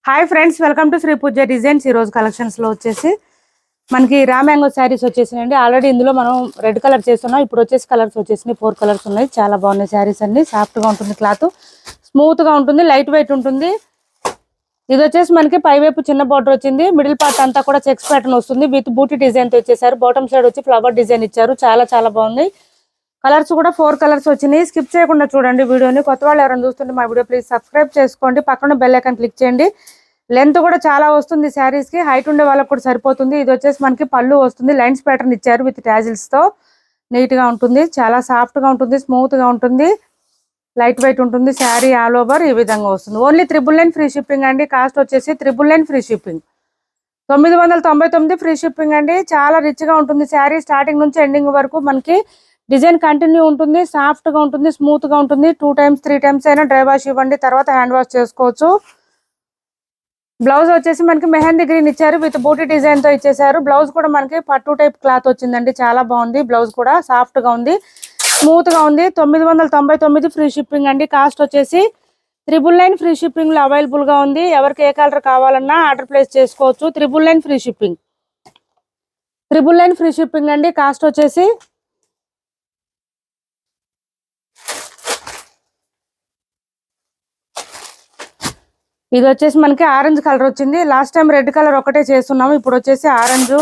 Hi friends, welcome to Shri Pooja designs. ఈ రోజు collections లో వచ్చేసి మనకి రా మ్యాంగో శారీస్ వచ్చేసినాయండి. ఆల్రెడీ ఇందులో మనం రెడ్ కలర్ చేస్తున్నాం. ఇప్పుడు వచ్చేసి కలర్స్ వచ్చేసినాయి, 4 కలర్స్ ఉన్నాయి. చాలా బాగున్నాయి శారీస్ అన్ని. సాఫ్ట్ గా ఉంటుంది, క్లాత్ స్మూత్ గా ఉంటుంది, లైట్ వెయిట్ ఉంటుంది. ఇది వచ్చేసి మనకి పై వైపు చిన్న బార్డర్ వచ్చింది. మిడిల్ పార్ట్ అంతా కూడా చెక్స్ ప్యాటర్న్ వస్తుంది విత్ బూటీ డిజైన్ తో ఇచ్చేసారు. బాటమ్ సైడ్ వచ్చి ఫ్లవర్ డిజైన్ ఇచ్చారు. చాలా బాగుంది. కలర్స్ కూడా 4 కలర్స్ వచ్చినాయి. స్కిప్ చేయకుండా చూడండి వీడియోని. కొత్త వాళ్ళు ఎవరైనా చూస్తుంటే మా వీడియో ప్లీజ్ సబ్స్క్రైబ్ చేసుకోండి. పక్కన బెల్ ఐకాన్ క్లిక్ చేయండి. లెంత్ కూడా చాలా వస్తుంది శారీస్ కి. హైట్ ఉండే వాళ్ళకి కూడా సరిపోతుంది. ఇది వచ్చేసి మనకి పళ్ళు వస్తుంది. లైన్స్ ప్యాటర్న్ ఇచ్చారు విత్ టాజిల్స్ తో. నీట్ గా ఉంటుంది, చాలా సాఫ్ట్ గా ఉంటుంది, స్మూత్ గా ఉంటుంది, లైట్ వెయిట్ ఉంటుంది. శారీ ఆల్ ఓవర్ ఈ విధంగా వస్తుంది. ఓన్లీ 999 ఫ్రీ షిప్పింగ్ అండి. కాస్ట్ వచ్చేసి 999 ఫ్రీ షిప్పింగ్. 999 ఫ్రీ షిప్పింగ్ అండి. చాలా రిచ్ గా ఉంటుంది శారీ. స్టార్టింగ్ నుంచి ఎండింగ్ వరకు మనకి డిజైన్ కంటిన్యూ ఉంటుంది. సాఫ్ట్ గా ఉంటుంది, స్మూత్ గా ఉంటుంది. 2 times 3 times అయినా డ్రై వాష్ ఇవ్వండి, తర్వాత హ్యాండ్ వాష్ చేసుకోవచ్చు. బ్లౌజ్ వచ్చేసి మనకి మెహందీ గ్రీన్ ఇచ్చారు విత్ బూటీ డిజైన్ తో ఇచ్చేసారు. బ్లౌజ్ కూడా మనకి పట్టు టైప్ క్లాత్ వచ్చిందండి. చాలా బాగుంది. బ్లౌజ్ కూడా సాఫ్ట్ గా ఉంది, స్మూత్ గా ఉంది. 999 ఫ్రీ షిప్పింగ్ అండి. కాస్ట్ వచ్చేసి 999 ఫ్రీ షిప్పింగ్ లో అవైలబుల్ గా ఉంది. ఎవరికి ఏ కలర్ కావాలన్నా ఆర్డర్ ప్లేస్ చేసుకోవచ్చు. 999 ఫ్రీ షిప్పింగ్. 999 ఫ్రీ షిప్పింగ్ అండి. కాస్ట్ వచ్చేసి ఇది వచ్చేసి మనకి ఆరెంజ్ కలర్ వచ్చింది. లాస్ట్ టైం రెడ్ కలర్ ఒకటే చేస్తున్నాము. ఇప్పుడు వచ్చేసి ఆరెంజ్,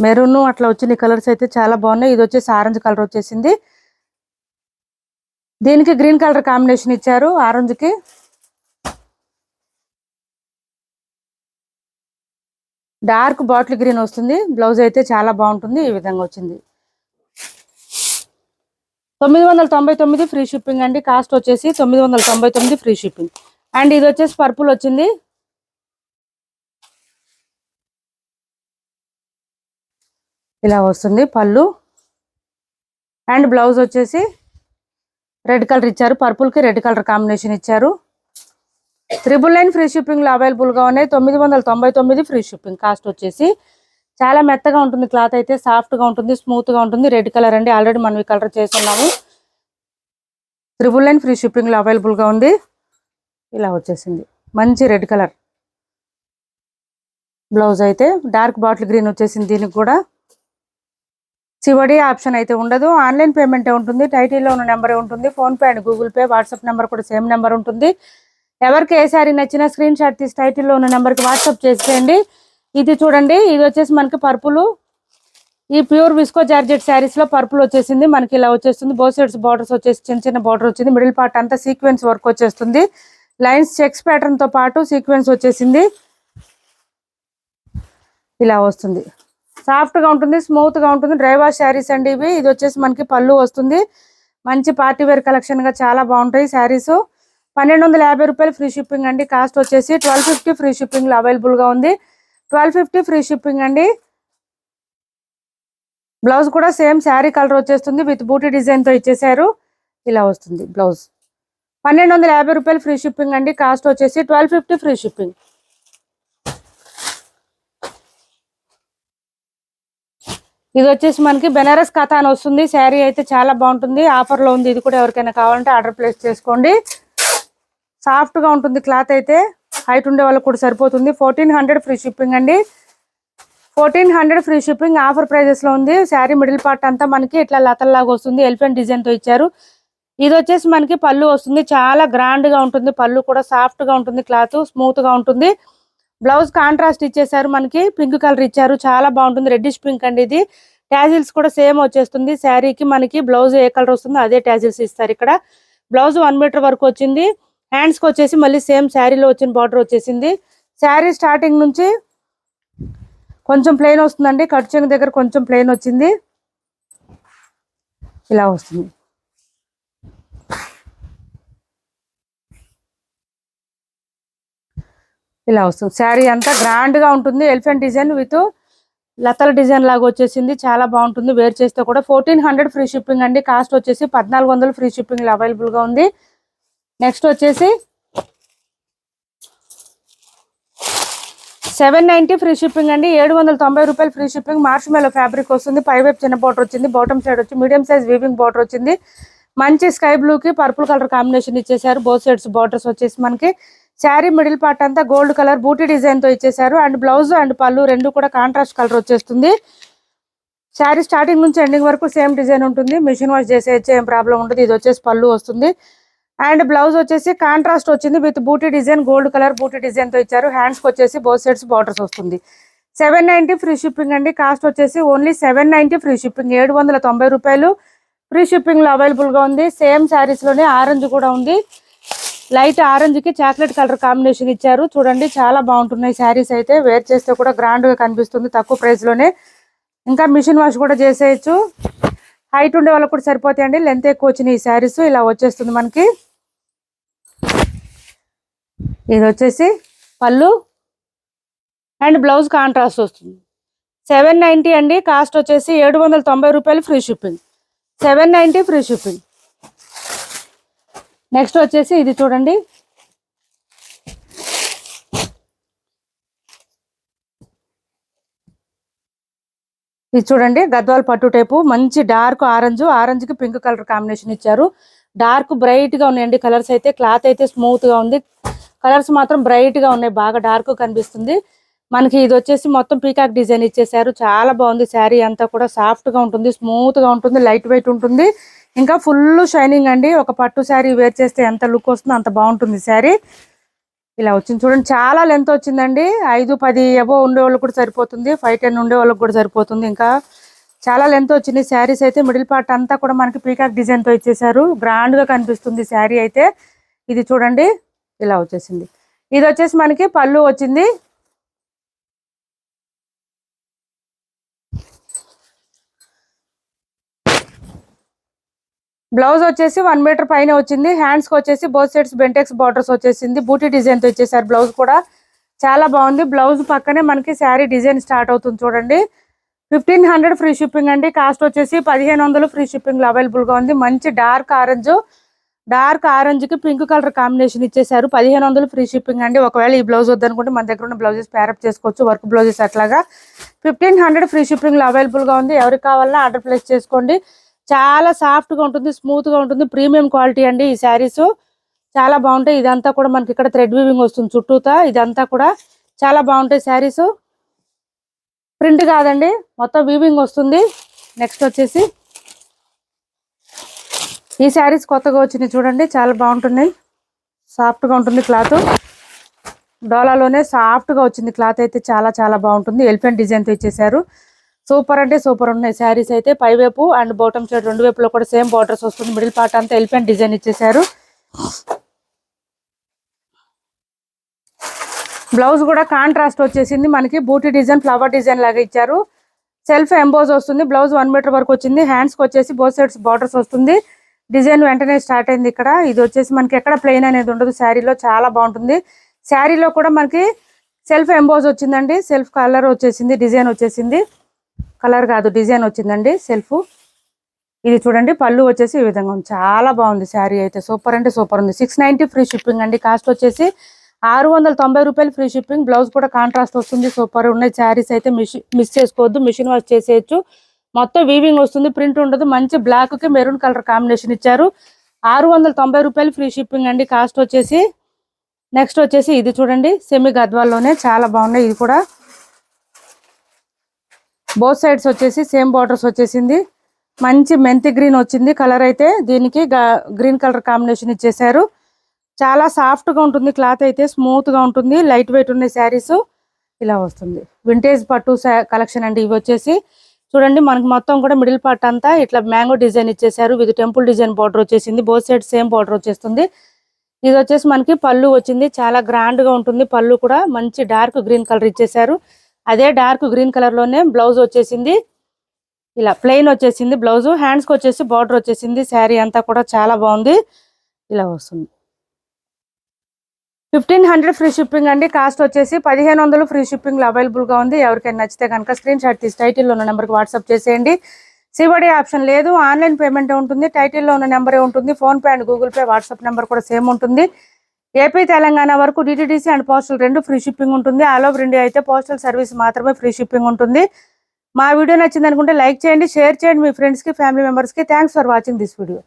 మెరూన్ అట్లా వచ్చిన కలర్స్ అయితే చాలా బాగున్నాయి. ఇది వచ్చేసి ఆరెంజ్ కలర్ వచ్చేసింది. దీనికి గ్రీన్ కలర్ కాంబినేషన్ ఇచ్చారు. ఆరెంజ్ కి డార్క్ బాటిల్ గ్రీన్ వస్తుంది. బ్లౌజ్ అయితే చాలా బాగుంటుంది. ఈ విధంగా వచ్చింది. 999 ఫ్రీ షిప్పింగ్ అండి. కాస్ట్ వచ్చేసి 999 ఫ్రీ షిప్పింగ్. అండ్ ఇది వచ్చేసి పర్పుల్ వచ్చింది. ఇలా వస్తుంది పళ్ళు. అండ్ బ్లౌజ్ వచ్చేసి రెడ్ కలర్ ఇచ్చారు. పర్పుల్ కి రెడ్ కలర్ కాంబినేషన్ ఇచ్చారు. 999 ఫ్రీ షిప్పింగ్ లో అవైలబుల్ గా ఉన్నాయి. 999 ఫ్రీ షిప్పింగ్. కాస్ట్ వచ్చేసి చాలా మెత్తగా ఉంటుంది. క్లాత్ అయితే సాఫ్ట్ గా ఉంటుంది, స్మూత్ గా ఉంటుంది. రెడ్ కలర్ అండి. ఆల్రెడీ మనం ఈ కలర్ చేస్తున్నాము. 999 ఫ్రీ షిప్పింగ్ లో అవైలబుల్ గా ఉంది. ఇలా వచ్చేసింది మంచి రెడ్ కలర్. బ్లౌజ్ అయితే డార్క్ బాటిల్ గ్రీన్ వచ్చేసింది. దీనికి కూడా సివడి ఆప్షన్ అయితే ఉండదు. ఆన్లైన్ పేమెంటే ఉంటుంది. టైటిల్లో ఉన్న నెంబరే ఉంటుంది. Phone pay and Google pay, WhatsApp number కూడా సేమ్ నెంబర్ ఉంటుంది. ఎవరికి ఏ సారీ నచ్చినా స్క్రీన్ షాట్ తీసి టైటిల్లో ఉన్న నెంబర్కి వాట్సాప్ చేసేయండి. ఇది చూడండి, ఇది వచ్చేసి మనకి పర్పుల్. ఈ ప్యూర్ విస్కో జార్జెట్ శారీస్ లో పర్పుల్ వచ్చేసింది. మనకి ఇలా వచ్చేస్తుంది. బోత్ సైడ్స్ బార్డర్స్ వచ్చేసి చిన్న బార్డర్ వచ్చింది. మిడిల్ పార్ట్ అంతా సీక్వెన్స్ వర్క్ వచ్చేస్తుంది. లైన్స్ చెక్స్ ప్యాటర్న్ తో పాటు సీక్వెన్స్ వచ్చేసింది. ఇలా వస్తుంది. సాఫ్ట్ గా ఉంటుంది, స్మూత్ గా ఉంటుంది. డ్రై వాష్ శారీస్ అండి ఇవి. ఇది వచ్చేసి మనకి పళ్ళు వస్తుంది. మంచి పార్టీ వేర్ కలెక్షన్ గా చాలా బాగుంటాయి శారీస్. 1250 రూపాయలు ఫ్రీ షిప్పింగ్ అండి. కాస్ట్ వచ్చేసి 1250 ఫ్రీ షిప్పింగ్ లో అవైలబుల్ గా ఉంది. 1250 ఫ్రీ షిప్పింగ్ అండి. బ్లౌజ్ కూడా సేమ్ శారీ కలర్ వచ్చేస్తుంది విత్ బూటీ డిజైన్ తో ఇచ్చేసారు. ఇలా వస్తుంది బ్లౌజ్. 1250 రూపాయలు ఫ్రీ షిప్పింగ్ అండి. కాస్ట్ వచ్చేసి 1250 ఫ్రీ షిప్పింగ్. ఇది వచ్చేసి మనకి బెనారస్ కథాన్ వస్తుంది. శారీ అయితే చాలా బాగుంటుంది. ఆఫర్ లో ఉంది. ఇది కూడా ఎవరికైనా కావాలంటే ఆర్డర్ ప్లేస్ చేసుకోండి. సాఫ్ట్ గా ఉంటుంది క్లాత్ అయితే. హైట్ ఉండే వాళ్ళకి కూడా సరిపోతుంది. 1400 ఫ్రీ షిప్పింగ్ అండి. 1400 ఫ్రీ షిప్పింగ్. ఆఫర్ ప్రైజెస్ లో ఉంది. శారీ మిడిల్ పార్ట్ అంతా మనకి ఇట్లా లతల్లాగా వస్తుంది. ఎలిఫెంట్ డిజైన్ తో ఇచ్చారు. ఇది వచ్చేసి మనకి పళ్ళు వస్తుంది. చాలా గ్రాండ్ గా ఉంటుంది. పళ్ళు కూడా సాఫ్ట్ గా ఉంటుంది. క్లాత్ స్మూత్ గా ఉంటుంది. బ్లౌజ్ కాంట్రాస్ట్ ఇచ్చేసారు. మనకి పింక్ కలర్ ఇచ్చారు. చాలా బాగుంటుంది. రెడ్డిష్ పింక్ అండి ఇది. టాజిల్స్ కూడా సేమ్ వచ్చేస్తుంది. శారీకి మనకి బ్లౌజ్ ఏ కలర్ వస్తుందో అదే టాజిల్స్ ఇస్తారు. ఇక్కడ బ్లౌజ్ 1 మీటర్ వరకు వచ్చింది. హ్యాండ్స్ కి వచ్చేసి మళ్ళీ సేమ్ శారీలో వచ్చిన బార్డర్ వచ్చేసింది. శారీ స్టార్టింగ్ నుంచి కొంచెం ప్లెయిన్ వస్తుందండి. కట్ చెంగు దగ్గర కొంచెం ప్లెయిన్ వచ్చింది. ఇలా వస్తుంది. ఇలా వస్తుంది. శారీ అంతా గ్రాండ్ గా ఉంటుంది. ఎలిఫెంట్ డిజైన్ విత్ లతల డిజైన్ లాగా వచ్చేసింది. చాలా బాగుంటుంది. వేర్ చేస్తే కూడా 1400 ఫ్రీ షిప్పింగ్ అండి. కాస్ట్ వచ్చేసి 1400 ఫ్రీ షిప్పింగ్ లో అవైలబుల్ గా ఉంది. నెక్స్ట్ వచ్చేసి 790 ఫ్రీ షిప్పింగ్ అండి. 790 రూపాయలు free shipping. Marshmallow fabric వస్తుంది. పై వైపు చిన్న బార్డర్ వచ్చింది. బాటమ్ సైడ్ వచ్చి మీడియం సైజ్ వీవింగ్ బార్డర్ వచ్చింది. మంచి స్కై బ్లూ కి పర్పుల్ కలర్ కాంబినేషన్ ఇచ్చేసారు. బోత్ సైడ్స్ బార్డర్స్ వచ్చేసి మనకి శారీ మిడిల్ పార్ట్ అంతా గోల్డ్ కలర్ బూటీ డిజైన్ తో ఇచ్చేసారు. అండ్ బ్లౌజ్ అండ్ పళ్ళు రెండు కూడా కాంట్రాస్ట్ కలర్ వచ్చేస్తుంది. శారీ స్టార్టింగ్ నుంచి ఎండింగ్ వరకు సేమ్ డిజైన్ ఉంటుంది. మిషన్ వాష్ చేసేయచ్చు, ఏం ప్రాబ్లం ఉండదు. ఇది వచ్చేసి పళ్ళు వస్తుంది. అండ్ బ్లౌజ్ వచ్చేసి కాంట్రాస్ట్ వచ్చింది విత్ బూటీ డిజైన్, గోల్డ్ కలర్ బూటీ డిజైన్ తో ఇచ్చారు. హ్యాండ్స్ కి వచ్చేసి బోత్ సైడ్స్ బార్డర్స్ వస్తుంది. 790 ఫ్రీ షిప్పింగ్ అండి. కాస్ట్ వచ్చేసి ఓన్లీ 790 ఫ్రీ షిప్పింగ్, 790 రూపాయలు ఫ్రీ షిప్పింగ్ లో అవైలబుల్ గా ఉంది. సేమ్ శారీస్ లోనే ఆరెంజ్ కూడా ఉంది. లైట్ ఆరెంజ్ కి చాక్లెట్ కలర్ కాంబినేషన్ ఇచ్చారు. చూడండి చాలా బాగుంటున్నాయి శారీస్ అయితే. వేర్ చేస్తే కూడా గ్రాండ్ గా కనిపిస్తుంది తక్కువ ప్రైస్ లోనే. ఇంకా మిషన్ వాష్ కూడా చేసేయచ్చు. హైట్ ఉండే వాళ్ళకి కూడా సరిపోతాయండి. లెంత్ ఎక్కువ వచ్చినాయి ఈ శారీస్. ఇలా వచ్చేస్తుంది మనకి. ఇది వచ్చేసి పళ్ళు అండ్ బ్లౌజ్ కాంట్రాస్ట్ వస్తుంది. 790 అండి. కాస్ట్ వచ్చేసి 790 రూపాయలు free shipping, 790 free shipping. Next వచ్చేసి ఇది చూడండి. ఇది చూడండి గద్వాల్ పట్టు టైపు మంచి డార్క్ ఆరెంజ్ కి పింక్ కలర్ కాంబినేషన్ ఇచ్చారు. డార్క్ బ్రైట్ గా ఉన్నాయండి కలర్స్ అయితే. క్లాత్ అయితే స్మూత్ గా ఉంది. కలర్స్ మాత్రం బ్రైట్ గా ఉన్నాయి, బాగా డార్క్ కనిపిస్తుంది మనకి. ఇది వచ్చేసి మొత్తం పీకాక్ డిజైన్ ఇచ్చేసారు. చాలా బాగుంది శారీ అంతా కూడా. సాఫ్ట్ గా ఉంటుంది, స్మూత్ గా ఉంటుంది, లైట్ వెయిట్ ఉంటుంది. ఇంకా ఫుల్ షైనింగ్ అండి. ఒక పట్టు శారీ వేర్ చేస్తే ఎంత లుక్ వస్తుందో అంత బాగుంటుంది శారీ. ఇలా వచ్చింది చూడండి. చాలా లెంత్ వచ్చిందండి. 5-10 ఎబో ఉండే వాళ్ళకి కూడా సరిపోతుంది, 5-10 ఉండే వాళ్ళకి కూడా సరిపోతుంది. ఇంకా చాలా లెంత్ వచ్చింది శారీస్ అయితే. మిడిల్ పార్ట్ అంతా కూడా మనకి పీకాక్ డిజైన్ తో ఇచ్చేసారు. గ్రాండ్ గా కనిపిస్తుంది శారీ అయితే. ఇది చూడండి ఇలా వచ్చేసింది. ఇది వచ్చేసి మనకి పళ్ళు వచ్చింది. బ్లౌజ్ వచ్చేసి 1 మీటర్ పైన వచ్చింది. హ్యాండ్స్ కి వచ్చేసి బోత్ సైడ్స్ బెంటెక్స్ బార్డర్స్ వచ్చేసింది. బూటీ డిజైన్ తో ఇచ్చేసారు. బ్లౌజ్ కూడా చాలా బాగుంది. బ్లౌజ్ పక్కనే మనకి శారీ డిజైన్ స్టార్ట్ అవుతుంది చూడండి. 1500 ఫ్రీ షిప్పింగ్ అండి. కాస్ట్ వచ్చేసి 1500 ఫ్రీ షిప్పింగ్ లో అవైలబుల్ గా ఉంది. మంచి డార్క్ ఆరెంజ్ కి పింక్ కలర్ కాంబినేషన్ ఇచ్చేసారు. 1500 ఫ్రీ షిప్పింగ్ అండి. ఒకవేళ ఈ బ్లౌజ్ వద్దనుకుంటే మన దగ్గర ఉన్న బ్లౌజెస్ ప్యారప్ చేసుకోవచ్చు, వర్క్ బ్లౌజెస్ అట్లాగా. 1500 ఫ్రీ షిప్పింగ్ లో అవైలబుల్ గా ఉంది. ఎవరికి కావాలన్నా ఆర్డర్ ప్లేస్ చేసుకోండి. చాలా సాఫ్ట్ గా ఉంటుంది, స్మూత్ గా ఉంటుంది. ప్రీమియం క్వాలిటీ అండి ఈ శారీస్. చాలా బాగుంటాయి. ఇదంతా కూడా మనకి ఇక్కడ థ్రెడ్ వీవింగ్ వస్తుంది చుట్టూతా. ఇదంతా కూడా చాలా బాగుంటాయి శారీస్. ప్రింట్ కాదండి, మొత్తం వీవింగ్ వస్తుంది. నెక్స్ట్ వచ్చేసి ఈ శారీస్ కొత్తగా వచ్చినాయి చూడండి. చాలా బాగుంటున్నాయి. సాఫ్ట్ గా ఉంటుంది క్లాత్. డోలాలోనే సాఫ్ట్ గా వచ్చింది క్లాత్ అయితే. చాలా చాలా బాగుంటుంది. ఎలిఫెంట్ డిజైన్ తో ఇచ్చేసారు. సూపర్ అంటే సూపర్ ఉన్నాయి శారీస్ అయితే. పైవైపు అండ్ బాటమ్ సైడ్ రెండు వైపులో కూడా సేమ్ బార్డర్స్ వస్తుంది. మిడిల్ పార్ట్ అంతా ఎలిఫెంట్ డిజైన్ ఇచ్చేసారు. బ్లౌజ్ కూడా కాంట్రాస్ట్ వచ్చేసింది మనకి. బూటీ డిజైన్, ఫ్లవర్ డిజైన్ లాగా ఇచ్చారు. సెల్ఫ్ ఎంబోజ్ వస్తుంది. బ్లౌజ్ 1 మీటర్ వరకు వచ్చింది. హ్యాండ్స్ కి వచ్చేసి బోత్ సైడ్స్ బార్డర్స్ వస్తుంది. డిజైన్ వెంటనే స్టార్ట్ అయింది ఇక్కడ. ఇది వచ్చేసి మనకి ఎక్కడ ప్లెయిన్ అనేది ఉండదు శారీలో. చాలా బాగుంటుంది. శారీలో కూడా మనకి సెల్ఫ్ ఎంబోజ్ వచ్చిందండి. సెల్ఫ్ కలర్ వచ్చేసింది, డిజైన్ వచ్చేసింది. కలర్ కాదు డిజైన్ వచ్చిందండి సెల్ఫ్. ఇది చూడండి పళ్ళు వచ్చేసి ఈ విధంగా ఉంది. చాలా బాగుంది శారీ అయితే. సూపర్ అంటే సూపర్ ఉంది. 690 ఫ్రీ షిప్పింగ్ అండి. కాస్ట్ వచ్చేసి 690 రూపాయలు ఫ్రీ షిప్పింగ్. బ్లౌజ్ కూడా కాంట్రాస్ట్ వస్తుంది. సూపర్ ఉన్నాయి శారీస్ అయితే. మిస్ చేసుకోవద్దు. మిషన్ వాష్ చేసేయచ్చు. మొత్తం వీవింగ్ వస్తుంది, ప్రింట్ ఉండదు. మంచి బ్లాక్ కి మెరూన్ కలర్ కాంబినేషన్ ఇచ్చారు. 690 రూపాయలు ఫ్రీ షిప్పింగ్ అండి. కాస్ట్ వచ్చేసి. నెక్స్ట్ వచ్చేసి ఇది చూడండి సెమీ గద్వాల్లోనే చాలా బాగున్నాయి. ఇది కూడా బోత్ సైడ్స్ వచ్చేసి సేమ్ బార్డర్స్ వచ్చేసింది. మంచి మెంతి గ్రీన్ వచ్చింది కలర్ అయితే. దీనికి గ్రీన్ కలర్ కాంబినేషన్ ఇచ్చేసారు. చాలా సాఫ్ట్ గా ఉంటుంది క్లాత్ అయితే. స్మూత్ గా ఉంటుంది. లైట్ వెయిట్ ఉన్నాయి శారీస్. ఇలా వస్తుంది. వింటేజ్ పట్టు కలెక్షన్ అండి. ఇవి వచ్చేసి చూడండి మనకి మొత్తం కూడా మిడిల్ పార్ట్ అంతా ఇట్లా మ్యాంగో డిజైన్ ఇచ్చేసారు. ఇది టెంపుల్ డిజైన్ బార్డర్ వచ్చేసింది. బోత్ సైడ్ సేమ్ బార్డర్ వచ్చేస్తుంది. ఇది వచ్చేసి మనకి పళ్ళు వచ్చింది. చాలా గ్రాండ్ గా ఉంటుంది. పళ్ళు కూడా మంచి డార్క్ గ్రీన్ కలర్ ఇచ్చేసారు. అదే డార్క్ గ్రీన్ కలర్ లోనే బ్లౌజ్ వచ్చేసింది. ఇలా ప్లెయిన్ వచ్చేసింది బ్లౌజ్. హ్యాండ్స్ కి వచ్చేసి బార్డర్ వచ్చేసింది. శారీ అంతా కూడా చాలా బాగుంది. ఇలా వస్తుంది. 1500 ఫ్రీ షిప్పింగ్ అండి. కాస్ట్ వచ్చేసి 1500 ఫ్రీ షిప్పింగ్ లో అవైలబుల్ గా ఉంది. ఎవరికైనా నచ్చితే కనుక స్క్రీన్ షాట్ తీసి టైటిల్లో ఉన్న నెంబర్కి వాట్సాప్ చేసేయండి. సివడి ఆప్షన్ లేదు, ఆన్లైన్ పేమెంట్ ఉంటుంది. టైటిల్లో ఉన్న నెంబరే ఉంటుంది. Phone pay and Google pay, WhatsApp number కూడా సేమ్ ఉంటుంది. ఏపీ తెలంగాణ వరకు డిటిడిసి అండ్ పోస్టల్ రెండు ఫ్రీ షిప్పింగ్ ఉంటుంది. ఆల్ ఓవర్ ఇండియా అయితే పోస్టల్ సర్వీస్ మాత్రమే ఫ్రీ షిప్పింగ్ ఉంటుంది. మా వీడియో నచ్చింది అనుకుంటే లైక్ చేయండి, షేర్ చేయండి మీ ఫ్రెండ్స్ కి, ఫ్యామిలీ మెంబర్స్ కి. Thanks for watching this video.